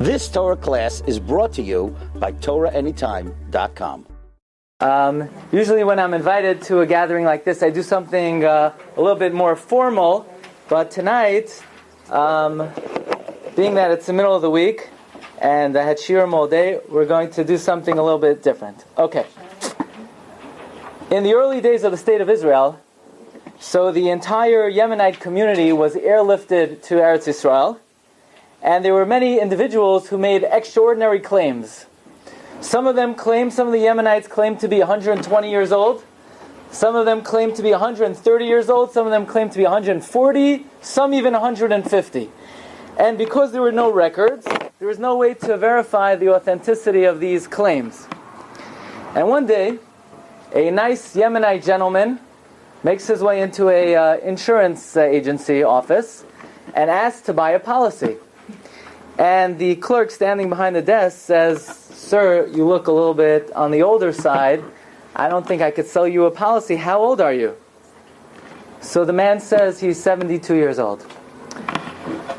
This Torah class is brought to you by TorahAnytime.com. Usually when I'm invited to a gathering like this, I do something a little bit more formal. But tonight, being that it's the middle of the week, and I had Shiur all day, we're going to do something a little bit different. Okay. In the early days of the State of Israel, so the entire Yemenite community was airlifted to Eretz Yisrael, and there were many individuals who made extraordinary claims. Some of the Yemenites claimed to be 120 years old. Some of them claimed to be 130 years old. Some of them claimed to be 140. Some even 150. And because there were no records, there was no way to verify the authenticity of these claims. And one day, a nice Yemenite gentleman makes his way into a insurance agency office and asks to buy a policy. And the clerk standing behind the desk says, "Sir, you look a little bit on the older side. I don't think I could sell you a policy. How old are you?" So the man says he's 72 years old.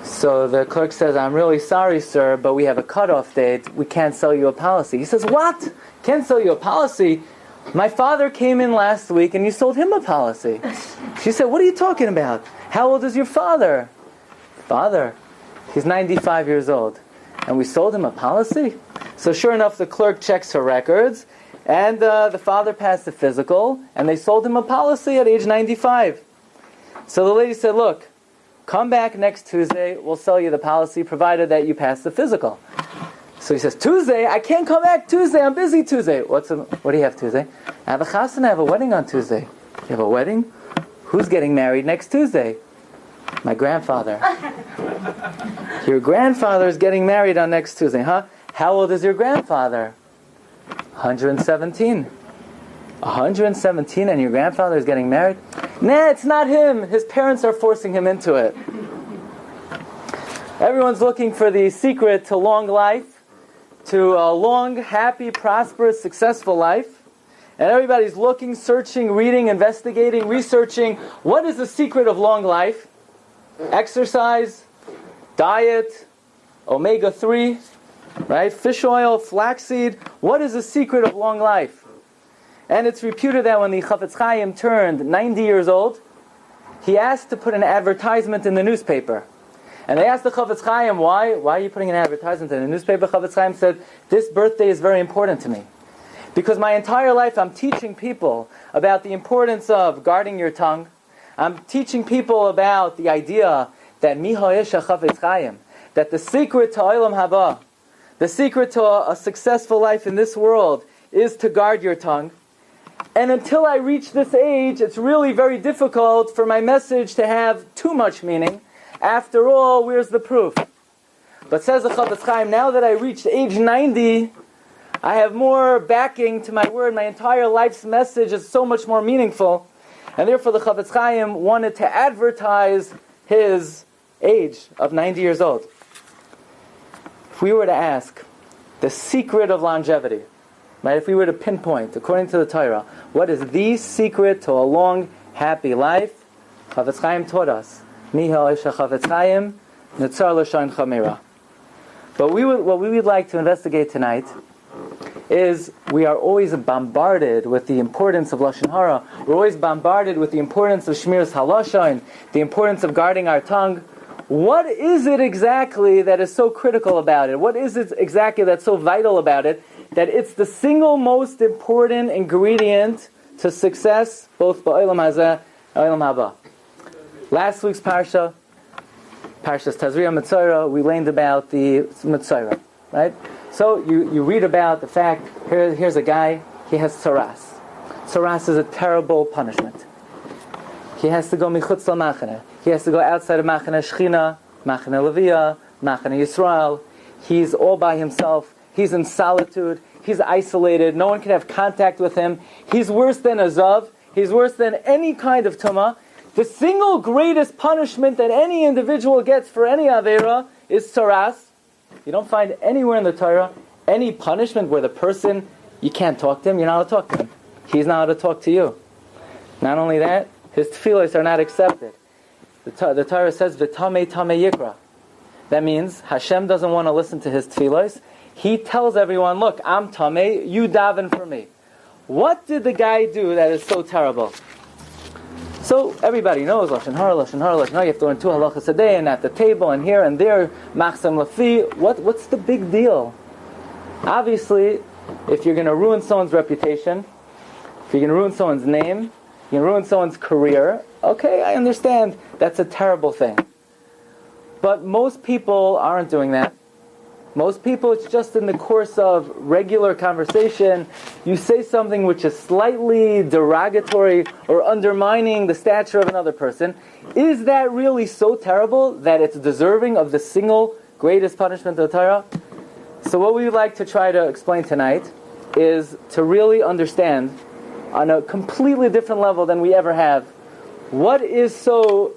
So the clerk says, "I'm really sorry, sir, but we have a cutoff date. We can't sell you a policy." He says, "What? Can't sell you a policy? My father came in last week and you sold him a policy." She said, "What are you talking about? How old is your father?" "Father, he's 95 years old. And we sold him a policy?" So sure enough, the clerk checks her records, and the father passed the physical, and they sold him a policy at age 95. So the lady said, "Look, come back next Tuesday, we'll sell you the policy, provided that you pass the physical." So he says, "Tuesday? I can't come back Tuesday, I'm busy Tuesday." What do you have Tuesday?" "I have a chasana, I have a wedding on Tuesday." "You have a wedding? Who's getting married next Tuesday?" "My grandfather." "Your grandfather is getting married on next Tuesday, huh? How old is your grandfather?" 117. 117 and your grandfather is getting married? "Nah, it's not him. His parents are forcing him into it." Everyone's looking for the secret to long life, to a long, happy, prosperous, successful life. And everybody's looking, searching, reading, investigating, researching. What is the secret of long life? Exercise, diet, omega-3, right? Fish oil, flaxseed. What is the secret of long life? And it's reputed that when the Chafetz Chaim turned 90 years old, he asked to put an advertisement in the newspaper. And they asked the Chafetz Chaim, why are you putting an advertisement in the newspaper? Chafetz Chaim said, "This birthday is very important to me. Because my entire life I'm teaching people about the importance of guarding your tongue. I'm teaching people about the idea that that the secret to Olam Haba, the secret to a successful life in this world, is to guard your tongue. And until I reach this age, it's really very difficult for my message to have too much meaning. After all, where's the proof?" But says the Chafetz Chaim, now that I reached age 90, I have more backing to my word. My entire life's message is so much more meaningful. And therefore the Chafetz Chaim wanted to advertise his age of 90 years old. If we were to ask the secret of longevity, right? If we were to pinpoint, according to the Torah, what is the secret to a long, happy life? Chafetz Chaim taught us, Miha Isha Chafetz Chaim, Netzar L'Shain Chamera. But what we would like to investigate tonight is we are always bombarded with the importance of Lashon Hara. We're always bombarded with the importance of Shmiras HaLashon, the importance of guarding our tongue. What is it exactly that is so critical about it? What is it exactly that's so vital about it, that it's the single most important ingredient to success, both ba'olam hazeh and olam haba? Last week's Parsha, Parshas Tazria Mitzorah, we learned about the Mitzorah, right? So you read about the fact, here's a guy, he has tzaras. Tzaras is a terrible punishment. He has to go michutz l'machane. He has to go outside of Machane Shechina, Machane Levia, Machane Yisrael. He's all by himself. He's in solitude. He's isolated. No one can have contact with him. He's worse than a zav. He's worse than any kind of tumah. The single greatest punishment that any individual gets for any avera is tzaras. You don't find anywhere in the Torah any punishment where the person, you can't talk to him, you're not allowed to talk to him. He's not allowed to talk to you. Not only that, his tefillos are not accepted. The Torah says, V'tamei tamei yikra. That means Hashem doesn't want to listen to his tefillos. He tells everyone, look, I'm tamei, you daven for me. What did the guy do that is so terrible? So everybody knows Lashon Hara. You have to learn 2 halachas a day, and at the table, and here and there, machsam lafi. What's the big deal? Obviously, if you're going to ruin someone's reputation, if you're going to ruin someone's name, you're going to ruin someone's career, okay, I understand. That's a terrible thing. But most people aren't doing that. Most people, it's just in the course of regular conversation, you say something which is slightly derogatory or undermining the stature of another person. Is that really so terrible that it's deserving of the single greatest punishment of the Torah? So what we would like to try to explain tonight is to really understand on a completely different level than we ever have what is so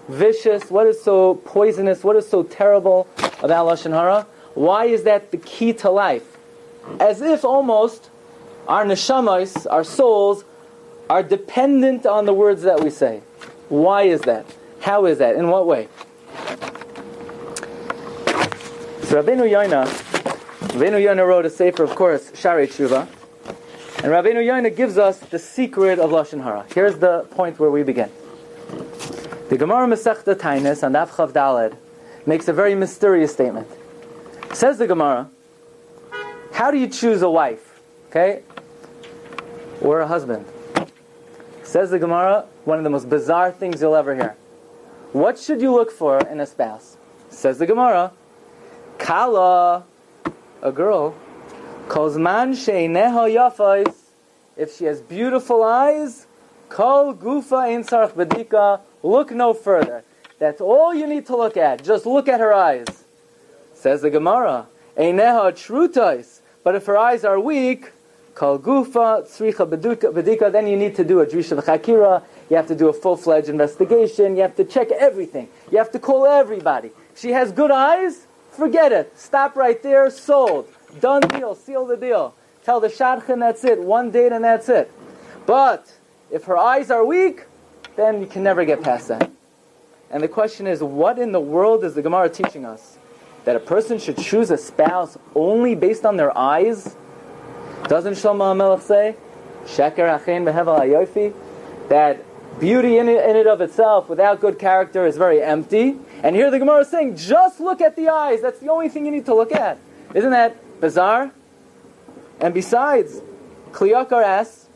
vicious, what is so poisonous, what is so terrible about Lashon Hara. Why is that the key to life? As if almost our neshamas, our souls, are dependent on the words that we say. Why is that? How is that? In what way? So Rabbeinu Yonah wrote a sefer, of course, Sharei Tshuva. And Rabbeinu Yonah gives us the secret of Lashon Hara. Here's the point where we begin. The Gemara Masechta Tainis on Daf Chav Daled makes a very mysterious statement. Says the Gemara, how do you choose a wife? Okay? Or a husband? Says the Gemara, one of the most bizarre things you'll ever hear. What should you look for in a spouse? Says the Gemara, Kala, a girl, Kozman she'eineha yafais, if she has beautiful eyes, Kol gufa ein sarach bedika, look no further. That's all you need to look at. Just look at her eyes. Says the Gemara, Eineha trutais, but if her eyes are weak, Kol gufa tzricha bedika, then you need to do a drisha v'chakira, you have to do a full-fledged investigation, you have to check everything, you have to call everybody. If she has good eyes, forget it. Stop right there, sold. Done deal, seal the deal. Tell the shadchan that's it, one date and that's it. But if her eyes are weak, then you can never get past that. And the question is, what in the world is the Gemara teaching us? That a person should choose a spouse only based on their eyes? Doesn't Shlomo HaMelech say, Sheker achein behevel hayofi, that beauty in it of itself, without good character, is very empty? And here the Gemara is saying, just look at the eyes. That's the only thing you need to look at. Isn't that bizarre? And besides, Kliyakar asks,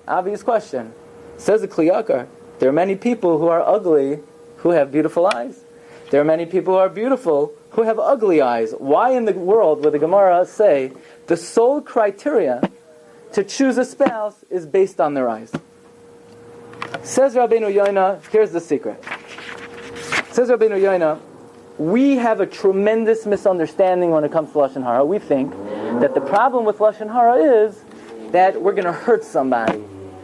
obvious question. Says the Kliyakar, there are many people who are ugly who have beautiful eyes. There are many people who are beautiful who have ugly eyes. Why in the world would the Gemara say the sole criteria to choose a spouse is based on their eyes? Says Rabbeinu Yonah, here's the secret. Says Rabbeinu Yonah, we have a tremendous misunderstanding when it comes to Lashon Hara. We think that the problem with Lashon Hara is that we're going to hurt somebody.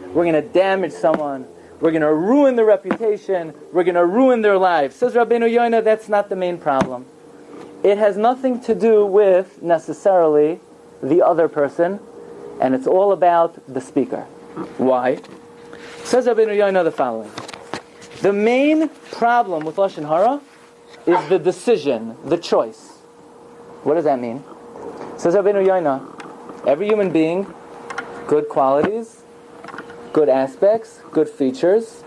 We're going to damage someone. We're going to ruin their reputation. We're going to ruin their lives. Says Rabbeinu Yonah, that's not the main problem. It has nothing to do with, necessarily, the other person, and it's all about the speaker. Why? Says Rabbeinu Yonah the following. The main problem with Lashon Hara is the decision, the choice. What does that mean? Says Rabbeinu Yonah, every human being, good qualities, good aspects, good features,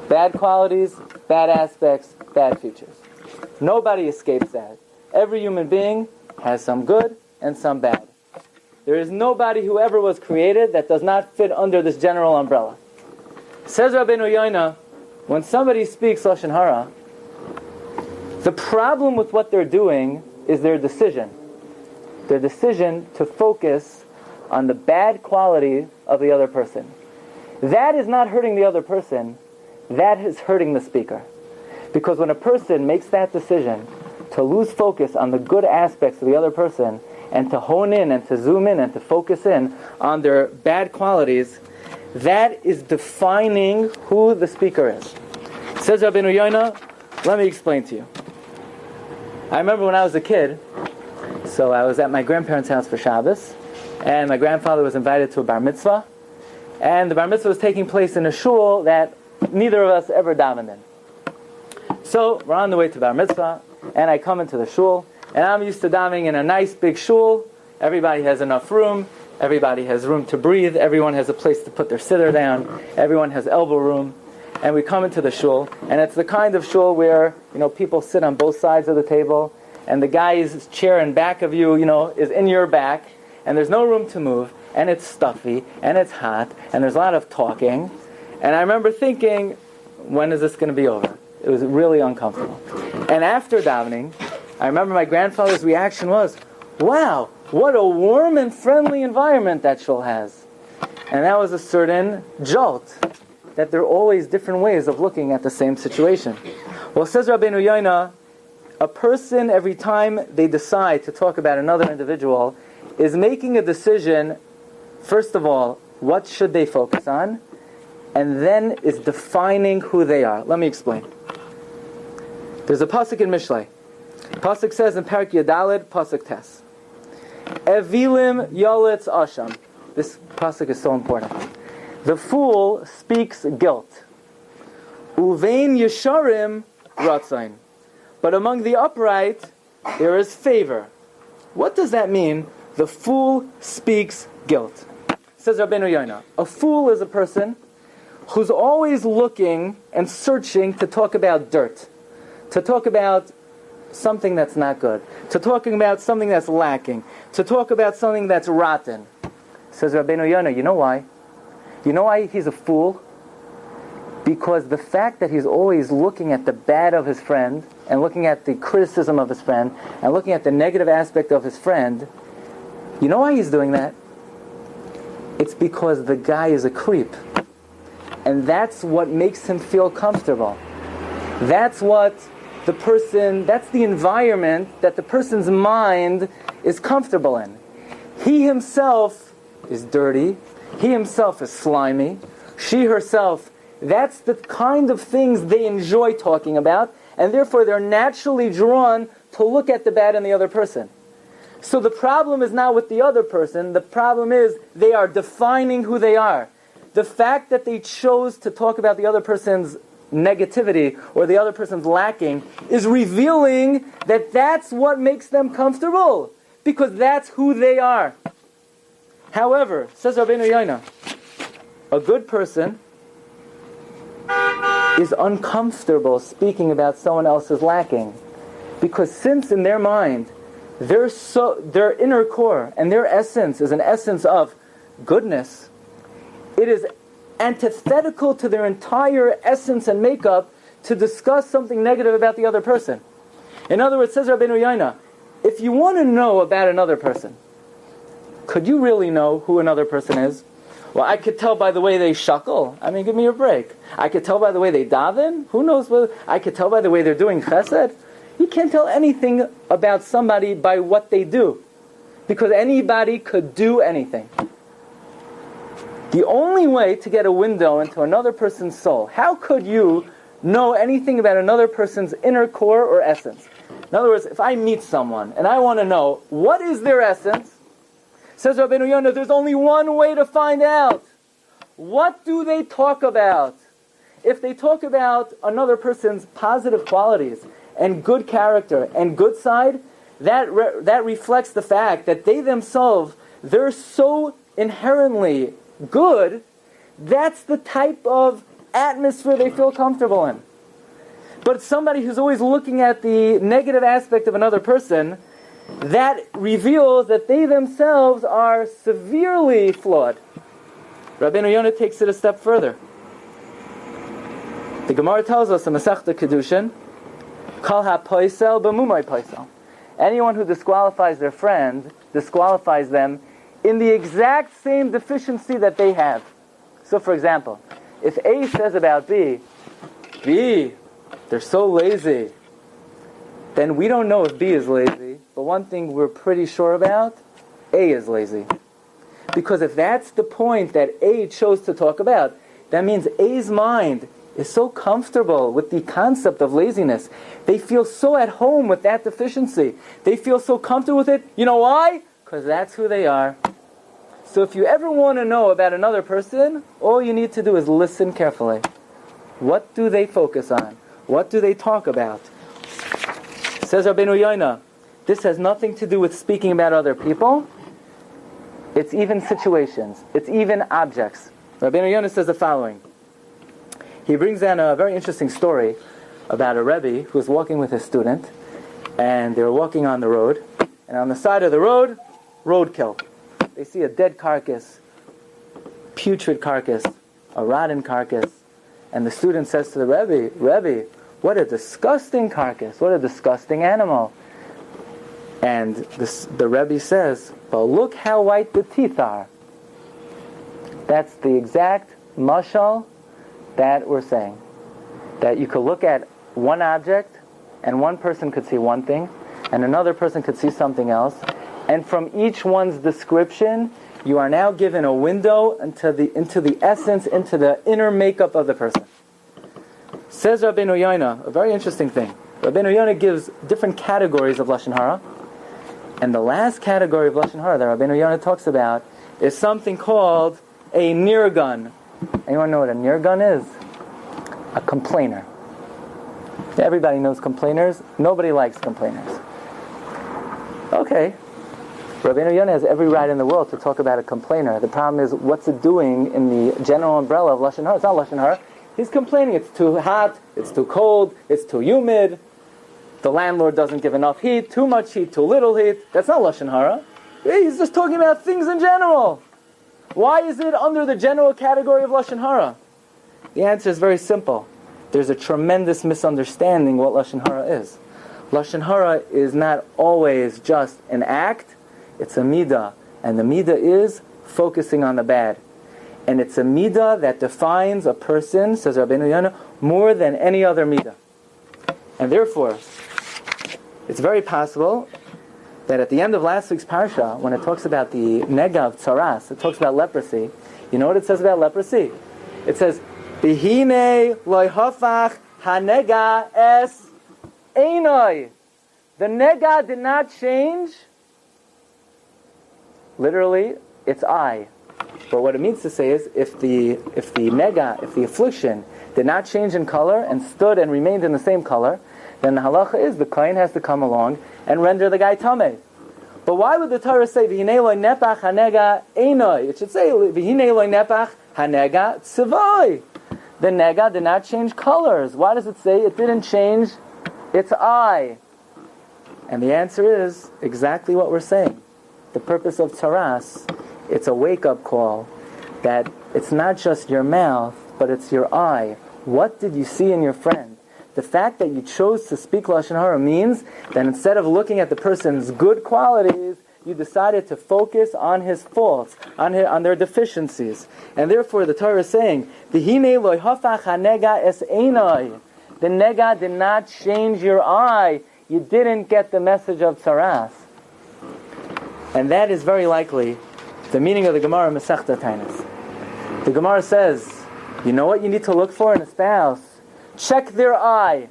bad qualities, bad aspects, bad features. Nobody escapes that. Every human being has some good and some bad. There is nobody who ever was created that does not fit under this general umbrella. Says Rabbeinu Yonah, when somebody speaks Lashon Hara, the problem with what they're doing is their decision. Their decision to focus on the bad quality of the other person. That is not hurting the other person, that is hurting the speaker. Because when a person makes that decision to lose focus on the good aspects of the other person, and to hone in and to zoom in and to focus in on their bad qualities, that is defining who the speaker is. Says Rabbeinu Yonah, let me explain to you. I remember when I was a kid, so I was at my grandparents' house for Shabbos, and my grandfather was invited to a bar mitzvah, and the bar mitzvah was taking place in a shul that neither of us ever davened in. So we're on the way to bar mitzvah, and I come into the shul, And I'm used to davening in a nice big shul. Everybody has enough room. Everybody has room to breathe. Everyone has a place to put their siddur down. Everyone has elbow room. And we come into the shul, and it's the kind of shul where, people sit on both sides of the table, and the guy's chair in back of you, is in your back, and there's no room to move, and it's stuffy, and it's hot, and there's a lot of talking. And I remember thinking, when is this going to be over? It was really uncomfortable. And after davening, I remember my grandfather's reaction was, wow, what a warm and friendly environment that shul has. And that was a certain jolt, that there are always different ways of looking at the same situation. Well, says Rabbeinu Yoina, a person, every time they decide to talk about another individual, is making a decision, first of all, what should they focus on, and then is defining who they are. Let me explain. There's a pasuk in Mishlei. Pasuk says in Parak Yadalid, pasuk Tes, Evilim Yolitz Asham. This pasuk is so important. The fool speaks guilt. Uvein Yesharim Ratzain. But among the upright, there is favor. What does that mean? The fool speaks guilt. Says Rabbeinu Yoina, a fool is a person who's always looking and searching to talk about dirt, to talk about something that's not good, to talking about something that's lacking, to talk about something that's rotten. Says Rabbeinu Yoina, you know why? You know why he's a fool? Because the fact that he's always looking at the bad of his friend, and looking at the criticism of his friend, and looking at the negative aspect of his friend, you know why he's doing that? It's because the guy is a creep. And that's what makes him feel comfortable. That's what that's the environment that the person's mind is comfortable in. He himself is dirty. He himself is slimy. She herself, that's the kind of things they enjoy talking about, and therefore they're naturally drawn to look at the bad in the other person. So the problem is not with the other person, the problem is they are defining who they are. The fact that they chose to talk about the other person's negativity or the other person's lacking is revealing that that's what makes them comfortable, because that's who they are. However, says Rabbeinu Yoina, a good person is uncomfortable speaking about someone else's lacking, because since in their mind their inner core and their essence is an essence of goodness, it is antithetical to their entire essence and makeup to discuss something negative about the other person. In other words, says Rabbeinu Yoina, if you want to know about another person, could you really know who another person is? Well, I could tell by the way they shuckle. I mean, give me a break. I could tell by the way they daven. Who knows what? I could tell by the way they're doing chesed. You can't tell anything about somebody by what they do, because anybody could do anything. The only way to get a window into another person's soul, how could you know anything about another person's inner core or essence? In other words, if I meet someone and I want to know what is their essence, says Rabbeinu Yoina, there's only one way to find out. What do they talk about? If they talk about another person's positive qualities and good character and good side, that reflects the fact that they themselves, they're so inherently good, that's the type of atmosphere they feel comfortable in. But somebody who's always looking at the negative aspect of another person, that reveals that they themselves are severely flawed. Rabbeinu Yoina takes it a step further. The Gemara tells us in Masechta Kedushin, Kol ha-poisel b'mumay poisel. Anyone who disqualifies their friend disqualifies them in the exact same deficiency that they have. So, for example, if A says about B, they're so lazy, then we don't know if B is lazy, but one thing we're pretty sure about, A is lazy. Because if that's the point that A chose to talk about, that means A's mind is so comfortable with the concept of laziness. They feel so at home with that deficiency. They feel so comfortable with it. You know why? Because that's who they are. So if you ever want to know about another person, all you need to do is listen carefully. What do they focus on? What do they talk about? Says Rabbeinu Yoina, This has nothing to do with speaking about other people. It's even situations. It's even objects. Rabbeinu Yonah says the following. He brings down a very interesting story about a Rabbi who was walking with his student, and they were walking on the road, and on the side of the road, roadkill. They see a dead carcass, putrid carcass, a rotten carcass, and the student says to the Rabbi, what a disgusting carcass, what a disgusting animal. And the Rebbe says, well, look how white the teeth are. That's the exact mashal that we're saying. That you could look at one object, and one person could see one thing, and another person could see something else. And from each one's description, you are now given a window into the essence, into the inner makeup of the person. Says Rabbeinu Yonah, a very interesting thing. Rabbeinu Yonah gives different categories of Lashon Hara. And the last category of Lashon Hara that Rabbeinu Yonah talks about is something called a nirgun. Anyone know what a nirgun is? A complainer. Everybody knows complainers. Nobody likes complainers. Okay. Rabbeinu Yonah has every right in the world to talk about a complainer. The problem is, what's it doing in the general umbrella of Lashon Hara? It's not Lashon Hara. He's complaining it's too hot, it's too cold, it's too humid. The landlord doesn't give enough heat, too much heat, too little heat. That's not Lashon Hara. He's just talking about things in general. Why is it under the general category of Lashon Hara? The answer is very simple. There's a tremendous misunderstanding what Lashon Hara is. Lashon Hara is not always just an act, it's a midah. And the midah is focusing on the bad. And it's a midah that defines a person, says Rabbeinu Yonah, more than any other midah. And therefore, it's very possible that at the end of last week's Parsha, when it talks about the nega of tzaras, it talks about leprosy. You know what it says about leprosy? It says, Bihine loy hafach hanega es einoi. The nega did not change. Literally, it's eye. But what it means to say is, if the affliction did not change in color and stood and remained in the same color, then the halacha is the kohen has to come along and render the guy tameh. But why would the Torah say v'hinei lo nepach hanega einoi? It should say v'hinei lo nepach hanega tzivoi. The nega did not change colors. Why does it say it didn't change its eye? And the answer is exactly what we're saying. The purpose of tzaras, it's a wake-up call that it's not just your mouth, but it's your eye. What did you see in your friend? The fact that you chose to speak Lashon Hara means that instead of looking at the person's good qualities, you decided to focus on his faults, on their deficiencies. And therefore the Torah is saying, V'hinei lo hafach hanega es einoi. The nega did not change your eye. You didn't get the message of tzaras. And that is very likely the meaning of the Gemara Masechta Tainis. The Gemara says, you know what you need to look for in a spouse? Check their eye.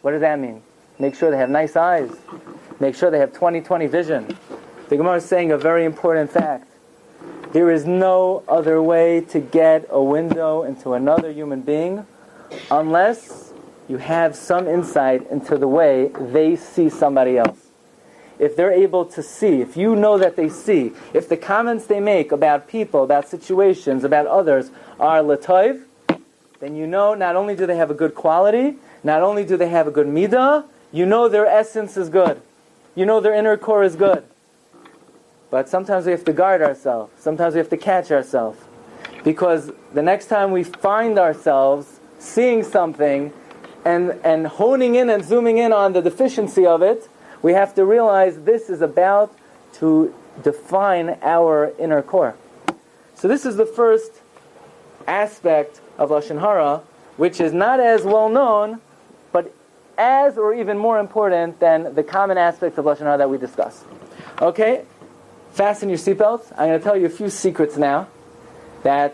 What does that mean? Make sure they have nice eyes. Make sure they have 20/20 vision. The Gemara is saying a very important fact. There is no other way to get a window into another human being unless you have some insight into the way they see somebody else. If they're able to see, if you know that they see, if the comments they make about people, about situations, about others are l'toiv, then you know not only do they have a good quality, not only do they have a good midah, you know their essence is good. You know their inner core is good. But sometimes we have to guard ourselves. Sometimes we have to catch ourselves. Because the next time we find ourselves seeing something and honing in and zooming in on the deficiency of it, we have to realize this is about to define our inner core. So this is the first aspect of Lashon Hara, which is not as well known, but as or even more important than the common aspects of Lashon Hara that we discussed. Okay? Fasten your seatbelts. I'm going to tell you a few secrets now that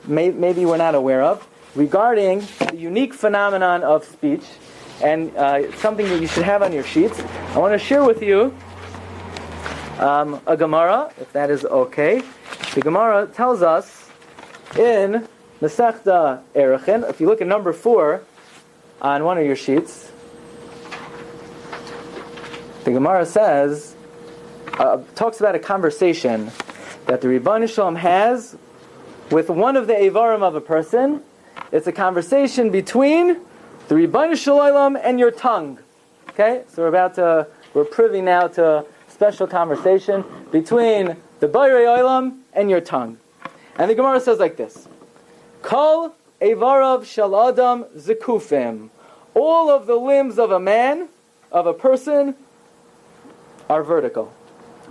maybe we're not aware of regarding the unique phenomenon of speech, and something that you should have on your sheets. I want to share with you a Gemara, if that is okay. The Gemara tells us in Masechta Erechin, if you look at number 4 on one of your sheets, The Gemara says, talks about a conversation that the Ribono Shel Olam has with one of the Eivarim of a person. It's a conversation between the Ribono Shel Olam and your tongue. Okay? So we're privy now to a special conversation between the Borei Olam and your tongue. And the Gemara says like this: Kol Eivarav Shel Adam Zekufim. All of the limbs of a man, of a person, are vertical.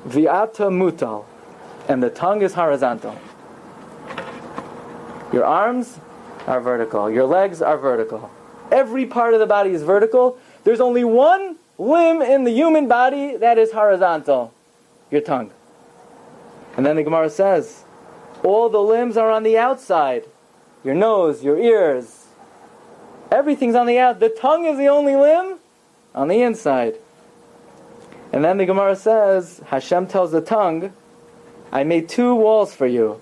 Vi'ata mutal. And the tongue is horizontal. Your arms are vertical. Your legs are vertical. Every part of the body is vertical. There's only one limb in the human body that is horizontal. Your tongue. And then the Gemara says, all the limbs are on the outside. Your nose, your ears. Everything's on the outside. The tongue is the only limb on the inside. And then the Gemara says, Hashem tells the tongue, I made two walls for you.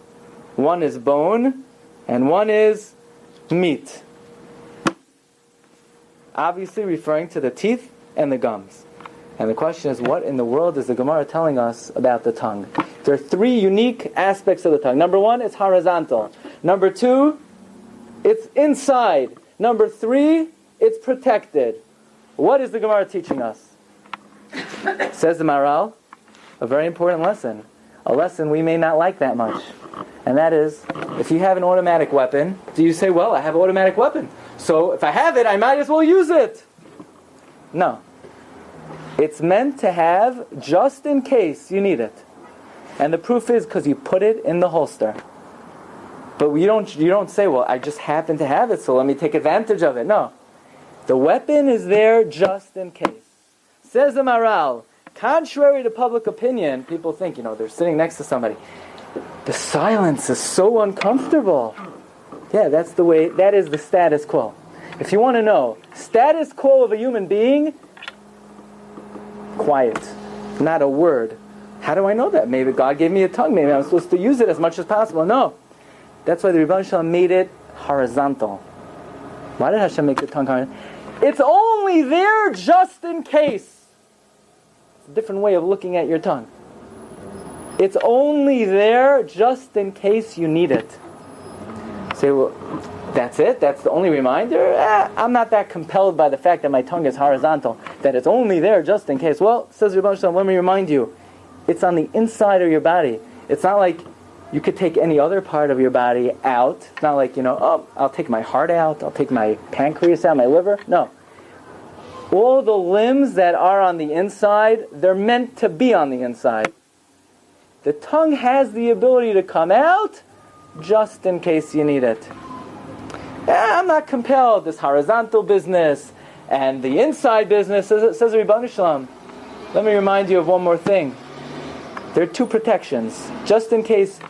One is bone, and one is meat. Obviously referring to the teeth and the gums. And the question is, what in the world is the Gemara telling us about the tongue? There are three unique aspects of the tongue. Number one, it's horizontal. Number two, it's inside. Number three, it's protected. What is the Gemara teaching us? Says the Maral, a very important lesson. A lesson we may not like that much. And that is, if you have an automatic weapon, do you say, well, I have an automatic weapon, so if I have it, I might as well use it? No. It's meant to have just in case you need it. And the proof is because you put it in the holster. But you don't say, well, I just happen to have it, so let me take advantage of it. No. The weapon is there just in case. Says the Maral, contrary to public opinion, people think, they're sitting next to somebody. The silence is so uncomfortable. Yeah, that is the status quo. If you want to know, status quo of a human being, quiet. Not a word. How do I know that? Maybe God gave me a tongue. Maybe I'm supposed to use it as much as possible. No. That's why the Ribono Shel Olam made it horizontal. Why did Hashem make the tongue horizontal? It's only there just in case. It's a different way of looking at your tongue. It's only there just in case you need it. Say, well, that's it? That's the only reminder? I'm not that compelled by the fact that my tongue is horizontal, that it's only there just in case. Well, says Ribono Shel Olam, let me remind you, it's on the inside of your body. It's not like you could take any other part of your body out. It's not like, I'll take my heart out, I'll take my pancreas out, my liver. No. All the limbs that are on the inside, they're meant to be on the inside. The tongue has the ability to come out just in case you need it. I'm not compelled. This horizontal business and the inside business, says Ribono Shel Olam. Let me remind you of one more thing. There are two protections. Just in case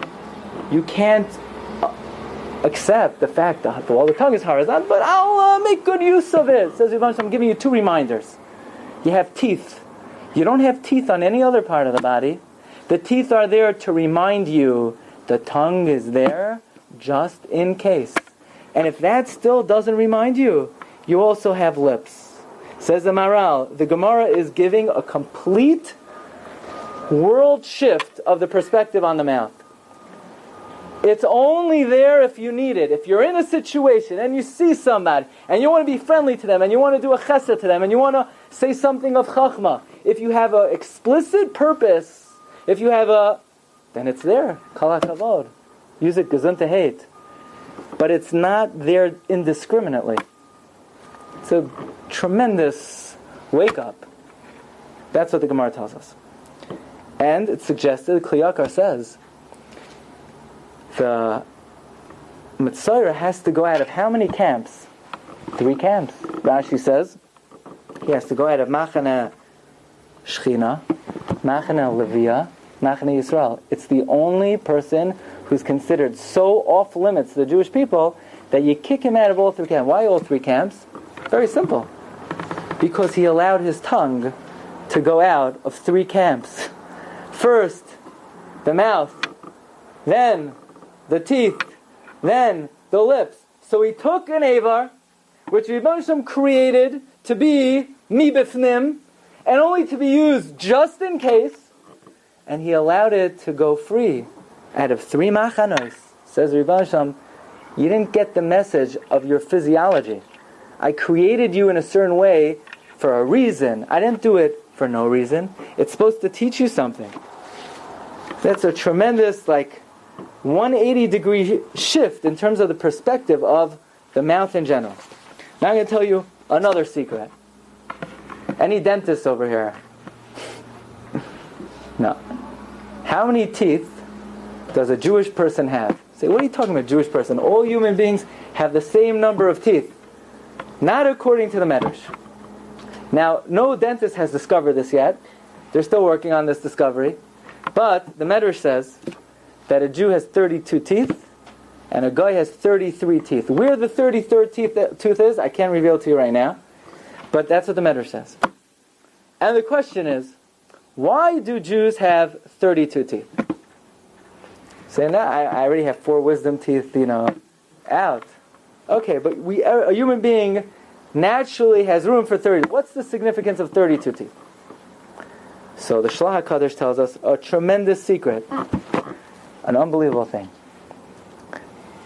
you can't accept the fact that the tongue is horizontal, but I'll make good use of it. Says Ribono Shel Olam, I'm giving you two reminders. You have teeth. You don't have teeth on any other part of the body. The teeth are there to remind you the tongue is there just in case. And if that still doesn't remind you, you also have lips. Says the Maral, the Gemara is giving a complete world shift of the perspective on the mouth. It's only there if you need it. If you're in a situation and you see somebody and you want to be friendly to them and you want to do a chesed to them and you want to say something of chachma, if you have an explicit purpose, then it's there. Kol hakavod. Use it gesundheit hate. But it's not there indiscriminately. It's a tremendous wake-up. That's what the Gemara tells us. And it's suggested, Kli Yakar says, the Mitzvah has to go out of how many camps? 3 camps. Rashi says he has to go out of Machane Shechina, Machane Levia, Machane Yisrael. It's the only person who's considered so off limits to the Jewish people that you kick him out of all 3 camps. Why all 3 camps? Very simple. Because he allowed his tongue to go out of 3 camps. First, the mouth, then the teeth, then the lips. So he took an Avar, which Ribono Shel Olam created to be mi bifnim, and only to be used just in case. And he allowed it to go free out of 3 machanos. Says Rabbi Shem, you didn't get the message of your physiology. I created you in a certain way for a reason. I didn't do it for no reason. It's supposed to teach you something. That's a tremendous, 180-degree shift in terms of the perspective of the mouth in general. Now I'm going to tell you another secret. Any dentists over here? No. How many teeth does a Jewish person have? Say, what are you talking about, Jewish person? All human beings have the same number of teeth. Not according to the Medrash. Now, no dentist has discovered this yet. They're still working on this discovery. But the Medrash says that a Jew has 32 teeth and a guy has 33 teeth. Where the 33rd tooth is, I can't reveal to you right now. But that's what the Medrash says. And the question is, why do Jews have 32 teeth? Say, no, I already have 4 wisdom teeth, out. Okay, but a human being naturally has room for 30. What's the significance of 32 teeth? So the Shlach HaKadosh tells us a tremendous secret, an unbelievable thing.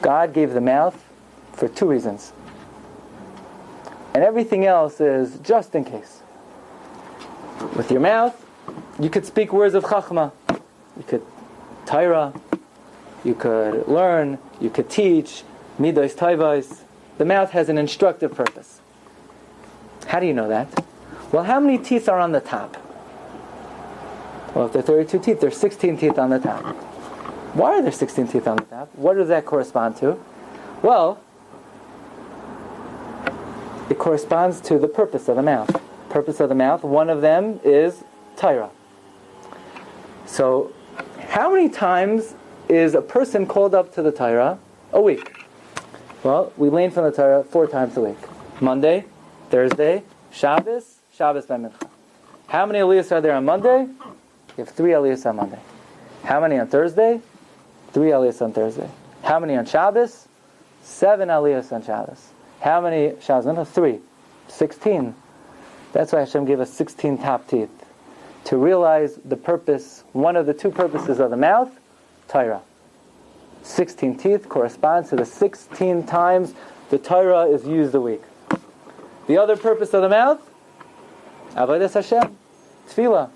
God gave the mouth for 2 reasons. And everything else is just in case. With your mouth, you could speak words of Chachma. You could Torah. You could learn. You could teach. Midos Taivos. The mouth has an instructive purpose. How do you know that? Well, how many teeth are on the top? Well, if there are 32 teeth, there's 16 teeth on the top. Why are there 16 teeth on the top? What does that correspond to? Well, it corresponds to the purpose of the mouth. Purpose of the mouth, one of them is Torah. So, how many times is a person called up to the Torah a week? Well, we learn from the Torah 4 times a week. Monday, Thursday, Shabbos, Shabbos by Mincha. How many aliyahs are there on Monday? You have 3 aliyahs on Monday. How many on Thursday? 3 aliyahs on Thursday. How many on Shabbos? 7 aliyahs on Shabbos. How many Shabbos? No, 3. 16. That's why Hashem gave us 16 top teeth. To realize the purpose, one of the 2 purposes of the mouth, Torah. 16 teeth corresponds to the 16 times the Torah is used a week. The other purpose of the mouth, Avodas Hashem, Tefillah,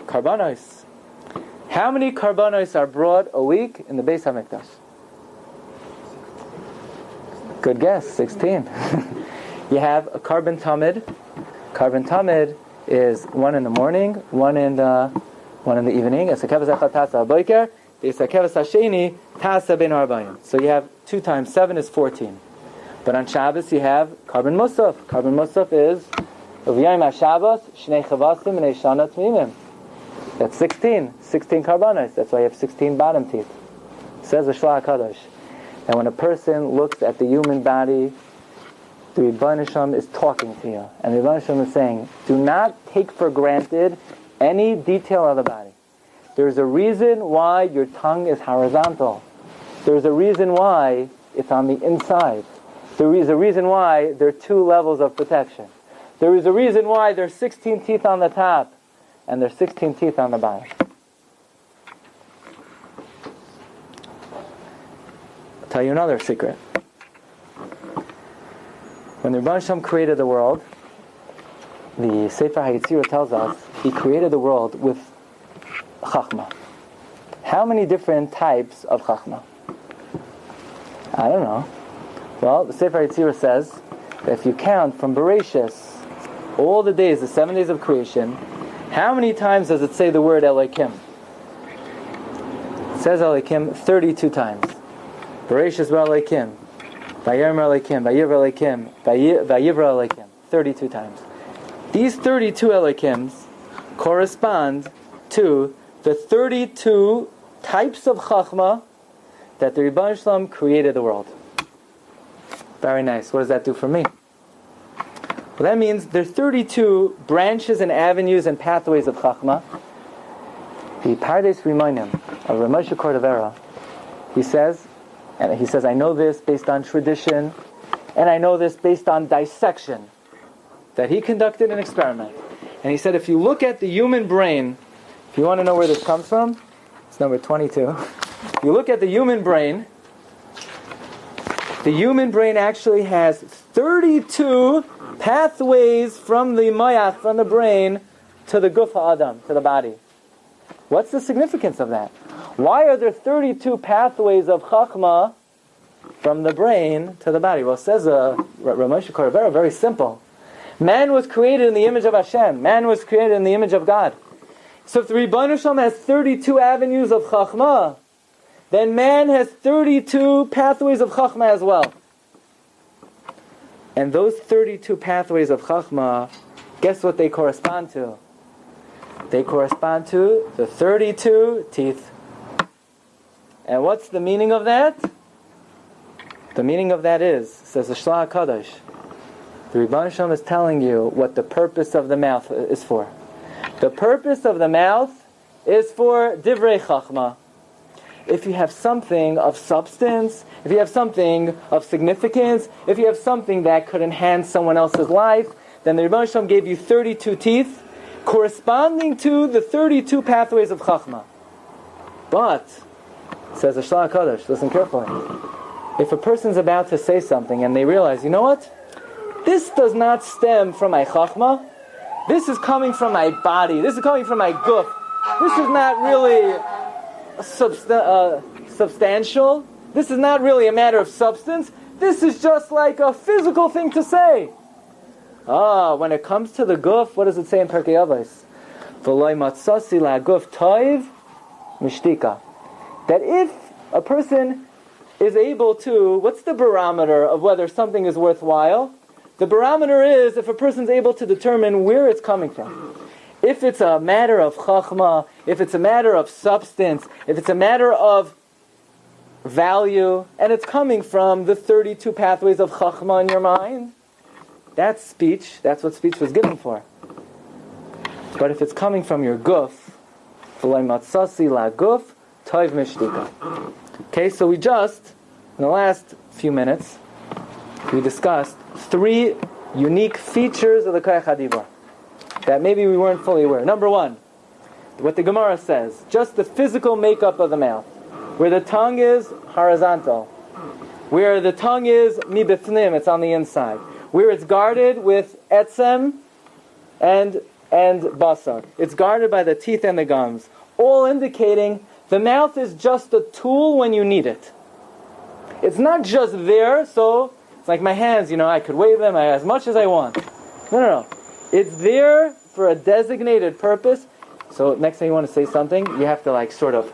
Karbanos. How many Karbanos are brought a week in the Beis HaMikdash? Good guess, 16. You have a Karban Tamid. Karban Tamid is 1 in the morning, 1 in the evening. So you have 2 times 7 is 14. But on Shabbos you have Karban Musaf. Karban Musaf is that's 16. 16 Karbanos. That's why you have 16 bottom teeth. Says the Shlach HaKadosh. And when a person looks at the human body, the Rebbeinu Shem is talking to you. And the Rebbeinu Shem is saying, do not take for granted any detail of the body. There's a reason why your tongue is horizontal. There's a reason why it's on the inside. There is a reason why there are 2 levels of protection. There is a reason why there's 16 teeth on the top and there's 16 teeth on the bottom. I'll tell you another secret. When the Rebbeinu Shem created the world, the Sefer HaYetzirah tells us he created the world with Chachma. How many different types of Chachma? I don't know. Well, the Sefer HaYetzirah says that if you count from Bereshis, all the days, the 7 days of creation, how many times does it say the word Elokim? It says Elokim 32 times. Bereshis bara Elokim, Vayomer Elokim, Vayivra Elokim, Vayivra Elokim, 32 times. These 32 Elokims correspond to the 32 types of Chachma that the Rebbeinu Shalom created the world. Very nice. What does that do for me? Well, that means there are 32 branches and avenues and pathways of Chachma. The Pardes Rimonim of Ramosha Cordovera, he says, I know this based on tradition, and I know this based on dissection, that he conducted an experiment. And he said, if you look at the human brain, if you want to know where this comes from, it's number 22. If you look at the human brain actually has 32 pathways from the mayach, from the brain, to the guf ha'adam, to the body. What's the significance of that? Why are there 32 pathways of chachma from the brain to the body? Well, says Ramosha Koravera, very simple. Man was created in the image of Hashem. Man was created in the image of God. So if the Rebbeinu Shalom has 32 avenues of chachma, then man has 32 pathways of chachma as well. And those 32 pathways of chachma, guess what they correspond to? They correspond to the 32 teeth. And what's the meaning of that? The meaning of that is, says the Shlach HaKadosh, the Rebbeinu Shalom is telling you what the purpose of the mouth is for. The purpose of the mouth is for divrei chachma. If you have something of substance, if you have something of significance, if you have something that could enhance someone else's life, then the Rebbeinu Shalom gave you 32 teeth corresponding to the 32 pathways of chachma. But, says the Shlach HaKadosh, listen carefully, if a person's about to say something and they realize, you know what? This does not stem from my chachma. This is coming from my body. This is coming from my guf. This is not really substantial. This is not really a matter of substance. This is just like a physical thing to say. When it comes to the guf, what does it say in Perkei Avos? V'loi matzasi la'guf toiv mishtika. That if a person is able to, what's the barometer of whether something is worthwhile? The barometer is if a person's able to determine where it's coming from. If it's a matter of chachma, if it's a matter of substance, if it's a matter of value, and it's coming from the 32 pathways of chachma in your mind, that's speech. That's what speech was given for. But if it's coming from your guf, v'loi matzasi la'guf toiv mishtika. Okay, so we just, in the last few minutes, we discussed 3 unique features of the Koyach HaDibur that maybe we weren't fully aware. Number 1, what the Gemara says, just the physical makeup of the mouth. Where the tongue is horizontal. Where the tongue is mibifnim, it's on the inside. Where it's guarded with etzem and basar. It's guarded by the teeth and the gums. All indicating the mouth is just a tool when you need it. It's not just there, so it's like my hands, I could wave them as much as I want. No. It's there for a designated purpose. So next time you want to say something, you have to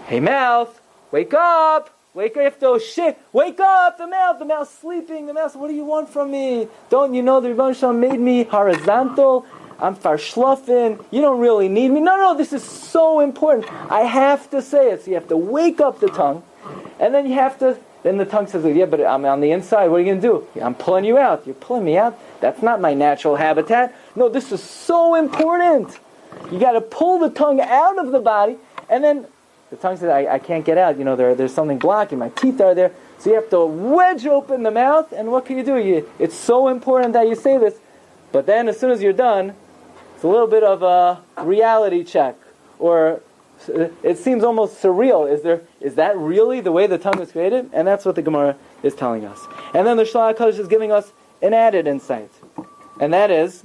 hey mouth, wake up, you have to shit, wake up, the mouth's sleeping, what do you want from me? Don't you know the Rebbeinu Shalom made me horizontal? I'm farschlafen, you don't really need me. No, this is so important. I have to say it. So you have to wake up the tongue, and then then the tongue says, yeah, but I'm on the inside, what are you going to do? I'm pulling you out. You're pulling me out? That's not my natural habitat. No, this is so important. You got to pull the tongue out of the body, and then the tongue says, I can't get out. There's something blocking. My teeth are there. So you have to wedge open the mouth, and what can you do? It's so important that you say this. But then as soon as you're done, it's a little bit of a reality check. Or it seems almost surreal. Is that really the way the tongue was created? And that's what the Gemara is telling us. And then the Shlach HaKadosh is giving us an added insight. And that is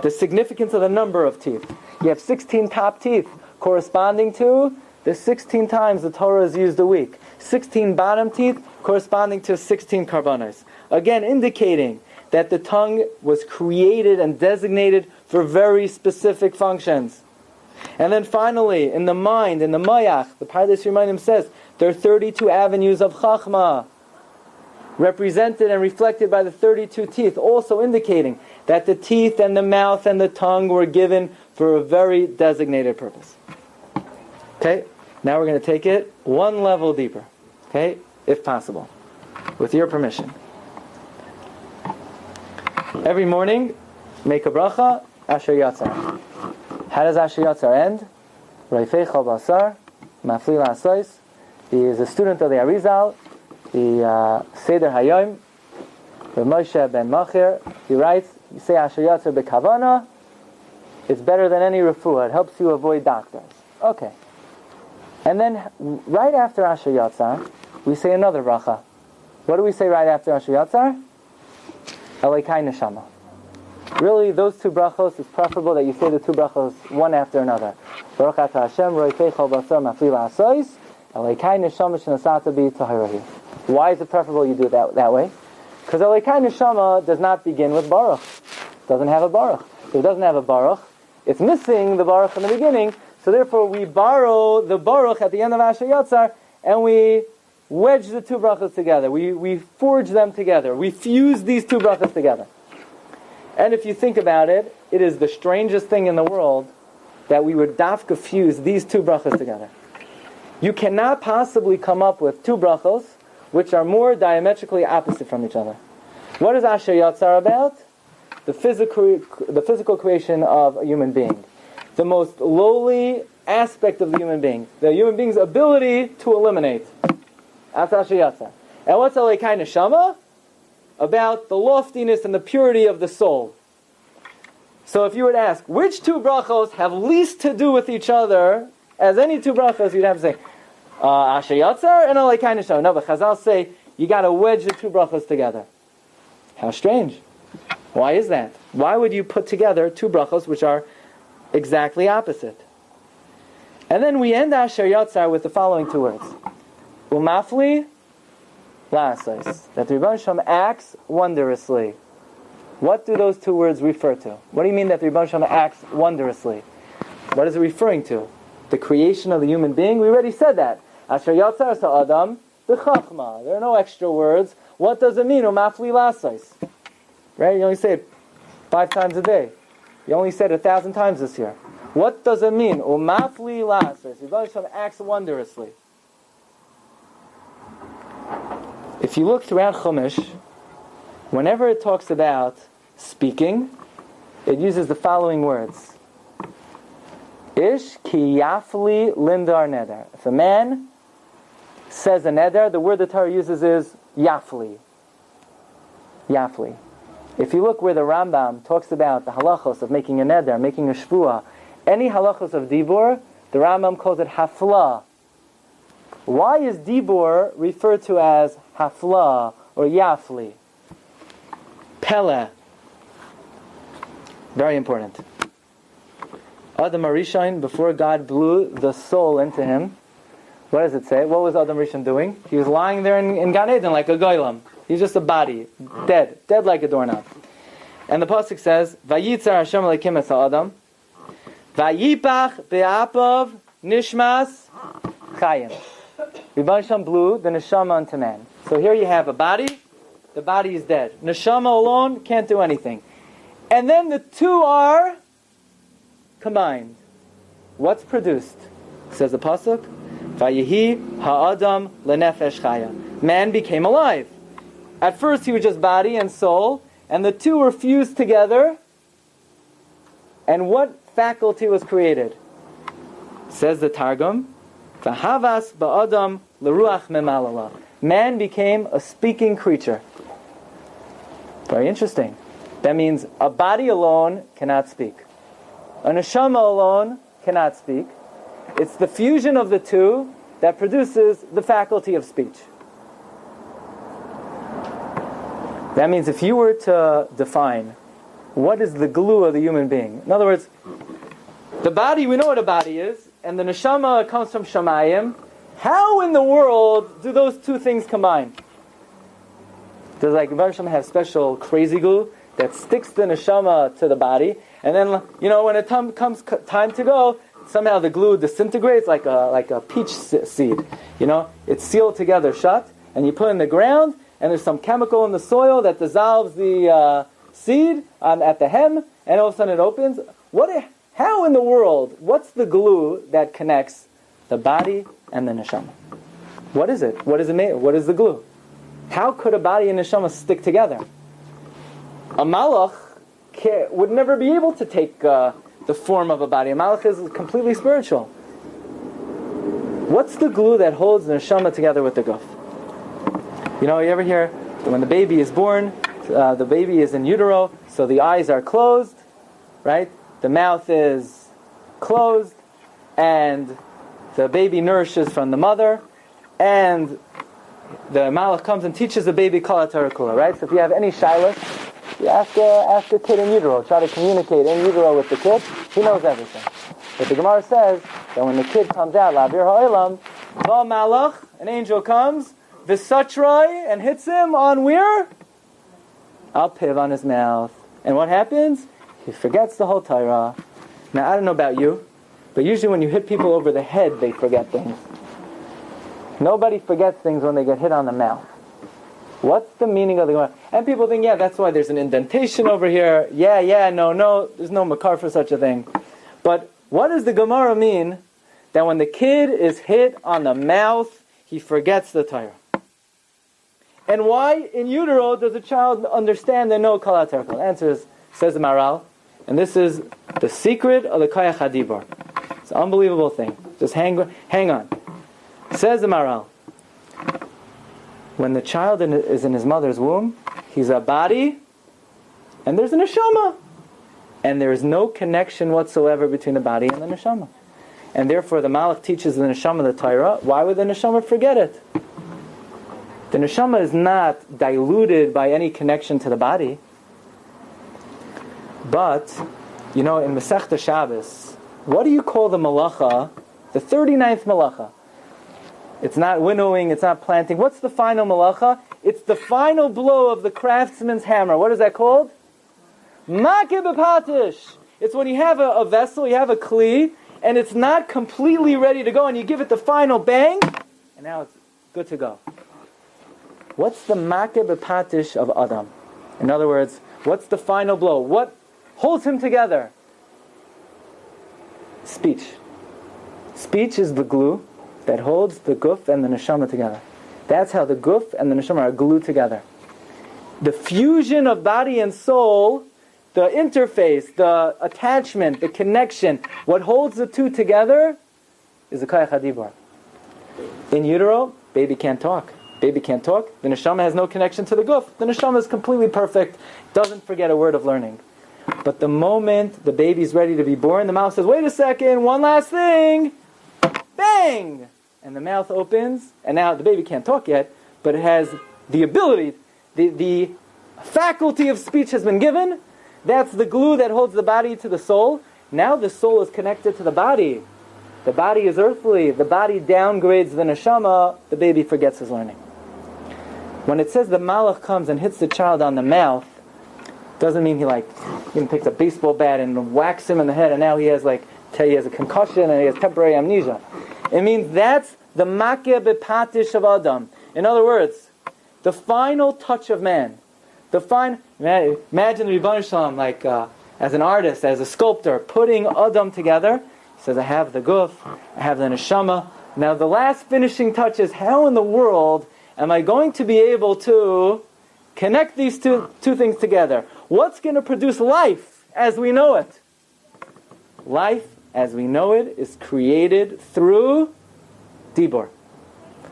the significance of the number of teeth. You have 16 top teeth corresponding to the 16 times the Torah is used a week. 16 bottom teeth corresponding to 16 karbanos. Again, indicating that the tongue was created and designated for very specific functions. And then finally, in the mind, in the mayach, the Pardes Yermayim says, there are 32 avenues of chachma, represented and reflected by the 32 teeth, also indicating that the teeth and the mouth and the tongue were given for a very designated purpose. Okay, now we're going to take it one level deeper, okay, if possible, with your permission. Every morning, make a bracha, Asher Yatzar. How does Asher Yatzar end? Reifei Chol Basar, Mafli La'asos. He is a student of the Arizal, the Seder Hayom, the Moshe ben Machir. He writes, you say Asher Yatzar Bekavana, It's better than any refuah. It helps you avoid doctors. Okay. And then, right after Asher Yatzar, we say another bracha. What do we say right after Asher Yatzar? Elokai Neshama. Really, those two brachos, it's preferable that you say the two brachos one after another. Baruch atah Hashem, roifei chol basar mafli la'asois, Elokai Neshama shenasata bi tahirahi. Why is it preferable you do it that way? Because Elokai Neshama does not begin with Baruch. It doesn't have a Baruch. If it doesn't have a Baruch, it's missing the Baruch in the beginning, so therefore we borrow the Baruch at the end of Asher Yatzar, and we wedge the two brachos together. We forge them together. We fuse these two brachos together. And if you think about it, it is the strangest thing in the world that we would dafka fuse these two brachos together. You cannot possibly come up with two brachos which are more diametrically opposite from each other. What is Asher Yatzar about? The physical creation of a human being. The most lowly aspect of the human being. The human being's ability to eliminate. That's Asher Yatzar. And what's Elokai Neshama? About the loftiness and the purity of the soul. So if you were to ask, which two brachos have least to do with each other, as any two brachos, you'd have to say, Asher Yatzar and Elokai Neshama. No, but Chazal say, you got to wedge the two brachos together. How strange. Why is that? Why would you put together two brachos which are exactly opposite? And then we end Asher Yatzar with the following two words. Umafli la'asais. That the Rebbeinu Shalom acts wondrously. What do those two words refer to? What do you mean that the Rebbeinu Shalom acts wondrously? What is it referring to? The creation of the human being? We already said that. Asher Yatzar sa'adam b'chachma. There are no extra words. What does it mean? Umafli la'asais. Right? You only say it 5 times a day. You only said it 1,000 times this year. What does it mean? Umafli la'asais. The Rebbeinu Shalom acts wondrously. If you look throughout Chumash, whenever it talks about speaking, it uses the following words. Ish ki yafli lindar neder. If a man says a neder, the word the Torah uses is yafli. Yafli. If you look where the Rambam talks about the halachos of making a neder, making a shvuah, any halachos of dibur, the Rambam calls it hafla. Why is dibur referred to as hafla or yafli? Pele. Very important. Adam Arishain, before God blew the soul into him, what does it say? What was Adam Rishon doing? He was lying there in Gan Eden like a goylam. He's just a body, dead like a doorknob. And the pasuk says, "Vayitzar Hashem Elokim es ha'adam, vayipach be'apav nishmas chayim." Rebbeinu Shalom blew the neshama unto man. So here you have a body. The body is dead. Neshama alone can't do anything. And then the two are combined. What's produced? Says the pasuk, "Vayihi ha'adam lenefesh chaya." Man became alive. At first he was just body and soul, and the two were fused together. And what faculty was created? Says the Targum, "V'havas ba'adam l'ruach memalala." Man became a speaking creature. Very interesting. That means a body alone cannot speak. A neshama alone cannot speak. It's the fusion of the two that produces the faculty of speech. That means if you were to define what is the glue of the human being, in other words, the body, we know what a body is, and the neshama comes from shamayim. How in the world do those two things combine? Does like Rebbeinu Shalom have special crazy glue that sticks the neshama to the body, and then when it comes time to go, somehow the glue disintegrates like a peach seed. It's sealed together shut, and you put it in the ground, and there's some chemical in the soil that dissolves the seed at the hem, and all of a sudden it opens. How in the world? What's the glue that connects the body and the neshama? What is it? What is it made of? What is the glue? How could a body and neshama stick together? A malach would never be able to take the form of a body. A malach is completely spiritual. What's the glue that holds the neshama together with the guf? You ever hear that when the baby is born, the baby is in utero, so the eyes are closed, right? the mouth is closed, and the baby nourishes from the mother, and the malach comes and teaches the baby kol haTorah kula, right? So if you have any shilas, you ask a kid in utero, try to communicate in utero with the kid, he knows everything. But the Gemara says that when the kid comes out, la'avir ha'olam, ba malach, an angel comes, v'satroi, and hits him on where? Al piv, on his mouth. And what happens? He forgets the whole Torah. Now, I don't know about you, but usually when you hit people over the head, they forget things. Nobody forgets things when they get hit on the mouth. What's the meaning of the Gemara? And people think, yeah, that's why there's an indentation over here. Yeah, no, there's no makar for such a thing. But what does the Gemara mean that when the kid is hit on the mouth, he forgets the Torah? And why in utero does a child understand and know kol haTorah? The answer is, says the Maral, and this is the secret of the koyach hadibur. It's an unbelievable thing. Just hang on. Says the Maral, when the child is in his mother's womb, he's a body, and there's a neshama. And there is no connection whatsoever between the body and the neshama. And therefore the Malach teaches the neshama the Torah. Why would the neshama forget it? The neshama is not diluted by any connection to the body. But, in Masechta Shabbos, what do you call the malacha, the 39th malacha? It's not winnowing, it's not planting. What's the final malacha? It's the final blow of the craftsman's hammer. What is that called? Makeh b'patish. It's when you have a vessel, you have a kli, and it's not completely ready to go, and you give it the final bang, and now it's good to go. What's the makeh b'patish of Adam? In other words, what's the final blow? What holds him together? Speech. Speech is the glue that holds the guf and the neshama together. That's how the guf and the neshama are glued together. The fusion of body and soul, the interface, the attachment, the connection, what holds the two together is the koyach hadibur. In utero, baby can't talk. Baby can't talk. The neshama has no connection to the guf. The neshama is completely perfect, doesn't forget a word of learning. But the moment the baby's ready to be born, the mouth says, wait a second, one last thing. Bang! And the mouth opens, and now the baby can't talk yet, but it has the ability, the faculty of speech has been given. That's the glue that holds the body to the soul. Now the soul is connected to the body. The body is earthly. The body downgrades the neshama. The baby forgets his learning. When it says the malach comes and hits the child on the mouth, doesn't mean he takes a baseball bat and whacks him in the head, and now he has a concussion and he has temporary amnesia. It means that's the makeh b'patish of Adam. In other words, the final touch of man. Imagine the Rebbeinu Shalom, as an artist, as a sculptor, putting Adam together. He says, I have the guf, I have the neshama. Now the last finishing touch is, how in the world am I going to be able to connect these two things together? What's going to produce life as we know it? Life as we know it is created through dibur.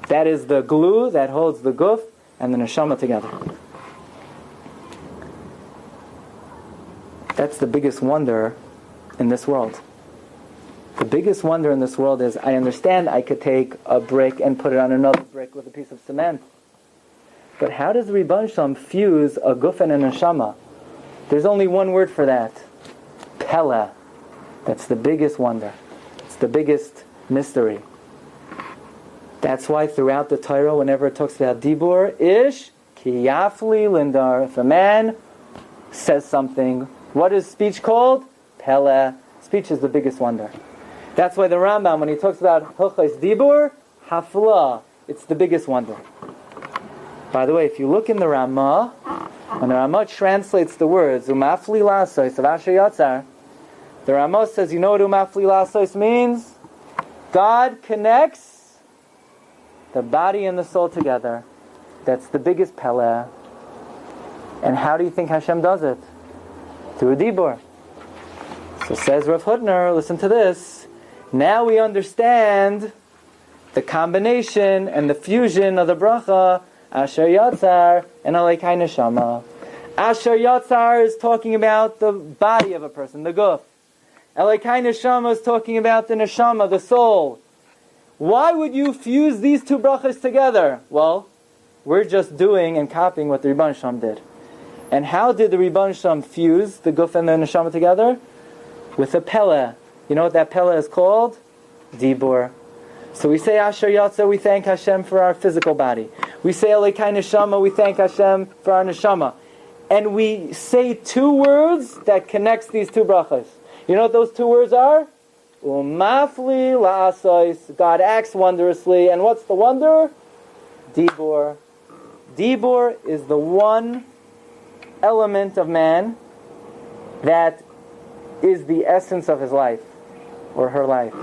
That is the glue that holds the guf and the neshama together. That's the biggest wonder in this world. The biggest wonder in this world is, I understand I could take a brick and put it on another brick with a piece of cement. But how does the Rebbeinu Shalom fuse a guf and a neshama? There's only one word for that. Pele. That's the biggest wonder. It's the biggest mystery. That's why throughout the Torah, whenever it talks about dibur, ish, ki yafli lindar. If a man says something, what is speech called? Pele. Speech is the biggest wonder. That's why the Rambam, when he talks about hilchos dibur, hafla, it's the biggest wonder. By the way, if you look in the Ramah, when the Ramah translates the words umafli lasos of Asher Yatzar, the Ramah says, you know what umafli lasos means? God connects the body and the soul together. That's the biggest pele. And how do you think Hashem does it? Through dibur. So says Rav Hutner, listen to this. Now we understand the combination and the fusion of the bracha Asher Yatzar and Alekai Neshama. Asher Yatzar is talking about the body of a person, the guf. Elokai neshama is talking about the neshama, the soul. Why would you fuse these two brachas together? Well, we're just doing and copying what the Rebbeinu Shalom did. And how did the Rebbeinu Shalom fuse the guf and the neshama together? With a pella. You know what that pella is called? Dibur. So we say Asher Yatza, we thank Hashem for our physical body. We say Elokai Neshama, we thank Hashem for our neshama. And we say two words that connects these two brachas. You know what those two words are? Umafli la'asais. God acts wondrously. And what's the wonder? Dibur. Dibur is the one element of man that is the essence of his life, or her life.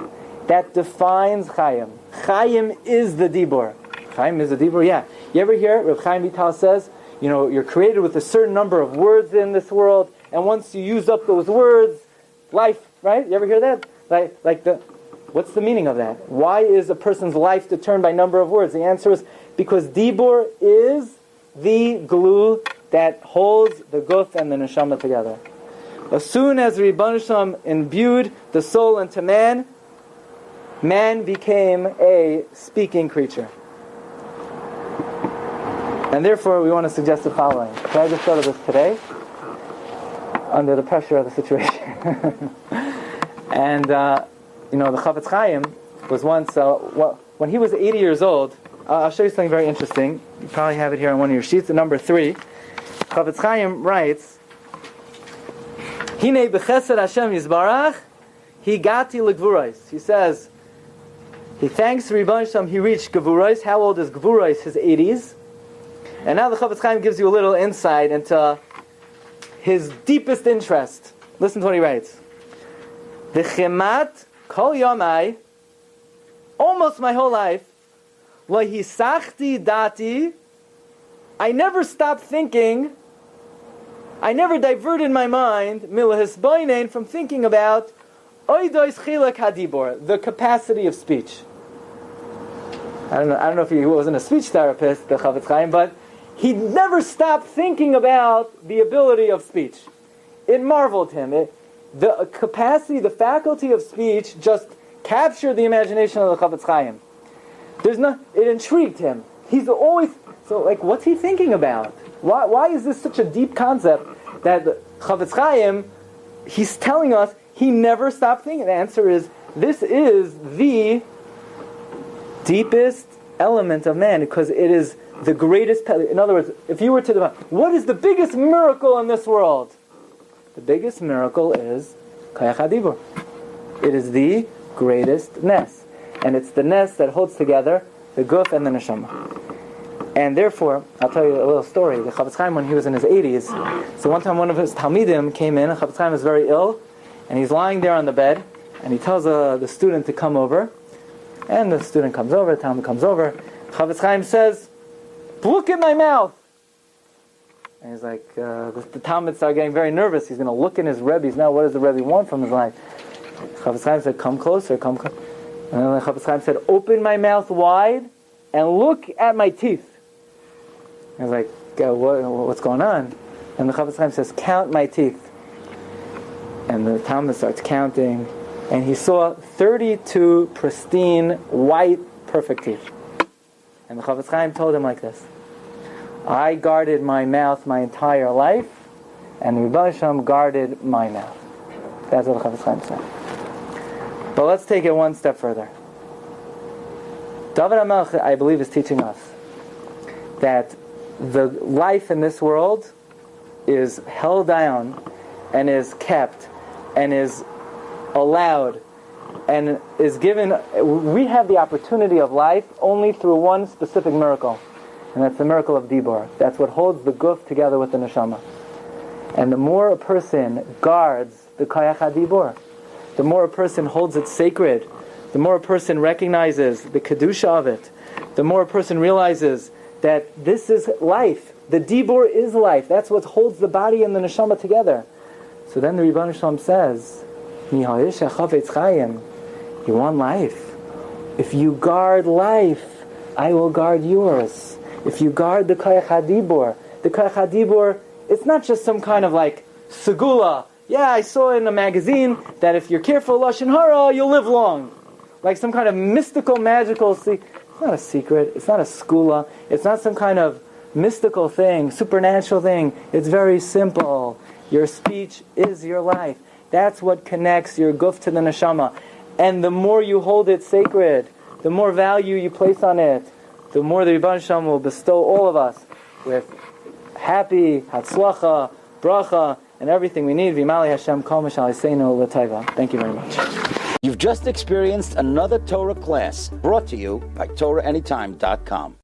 That defines Chaim. Chaim is the Dibur. Chaim is the Dibur, yeah. You ever hear Reb Chaim Vital says, you're created with a certain number of words in this world, and once you use up those words, life, right? You ever hear that? What's the meaning of that? Why is a person's life determined by number of words? The answer is because Dibur is the glue that holds the guf and the neshama together. As soon as the Rebbeinu Shalom imbued the soul into man, man became a speaking creature. And therefore we want to suggest the following. I just thought of this today, under the pressure of the situation. And, the Chafetz Chaim was once, when he was 80 years old, I'll show you something very interesting. You probably have it here on one of your sheets, number 3. Chafetz Chaim writes, Hine b'chesed Hashem Yisbarach, higati l'gvurais. He says, he thanks Rebbeinu Shalom, he reached Gvurais. How old is Gvurais? His 80s. And now the Chafetz Chaim gives you a little insight into his deepest interest. Listen to what he writes. V'chemat kol yomai, almost my whole life, lo hisachti dati, I never stopped thinking, I never diverted my mind, milahisboinen, from thinking about oidois chilek hadibor, the capacity of speech. I don't know if he wasn't a speech therapist, the Chafetz Chaim, but he never stopped thinking about the ability of speech. It marveled him. The capacity, the faculty of speech just captured the imagination of the Chafetz Chaim. It intrigued him. He's always, what's he thinking about? Why is this such a deep concept that the Chafetz Chaim, he's telling us he never stopped thinking? The answer is, this is the deepest element of man, because it is the greatest. In other words, if you were to define, what is the biggest miracle in this world? The biggest miracle is Kayach HaDibur. It is the greatest nes. And it's the nes that holds together the guf and the neshama. And therefore, I'll tell you a little story. The Chafetz Chaim, when he was in his 80s, so one time one of his Talmidim came in, Chafetz Chaim was very ill, and he's lying there on the bed, and he tells the student to come over, and the student comes over, the Talmid comes over, Chafetz Chaim says, look at my mouth! And he's like, the Talmid started getting very nervous. He's going to look in his Rebbe's now. What does the Rebbe want from his life? Chafetz Chaim said, come closer, come closer. And then Chafetz Chaim said, open my mouth wide and look at my teeth. And he's like, what's going on? And the Chafetz Chaim says, count my teeth. And the Talmid starts counting. And he saw 32 pristine, white, perfect teeth. And the Chafetz Chaim told him like this. I guarded my mouth my entire life, and the Rebbeinu Shalom guarded my mouth. That's what the Chafetz Chaim said. But let's take it one step further. David HaMelech, I believe, is teaching us that the life in this world is held down and is kept and is allowed and is given. We have the opportunity of life only through one specific miracle. And that's the miracle of Dibur. That's what holds the guf together with the neshama. And the more a person guards the Kayach HaDibur, the more a person holds it sacred, the more a person recognizes the kedusha of it, the more a person realizes that this is life. The Dibur is life. That's what holds the body and the neshama together. So then the Rebbeinu Shalom says, you want life? If you guard life, I will guard yours. If you guard the Kayach HaDibur, it's not just some kind of segula, yeah, I saw in a magazine that if you're careful Lashon Hara, you'll live long. Like some kind of mystical, magical secret. It's not a secret. It's not a skula. It's not some kind of mystical thing, supernatural thing. It's very simple. Your speech is your life. That's what connects your guf to the neshama. And the more you hold it sacred, the more value you place on it, the more the Rebbeinu Shalom will bestow all of us with happy, hatzlacha, bracha, and everything we need. V'imali Hashem kol mishal yiseinu l'taiva. Thank you very much. You've just experienced another Torah class brought to you by TorahAnytime.com.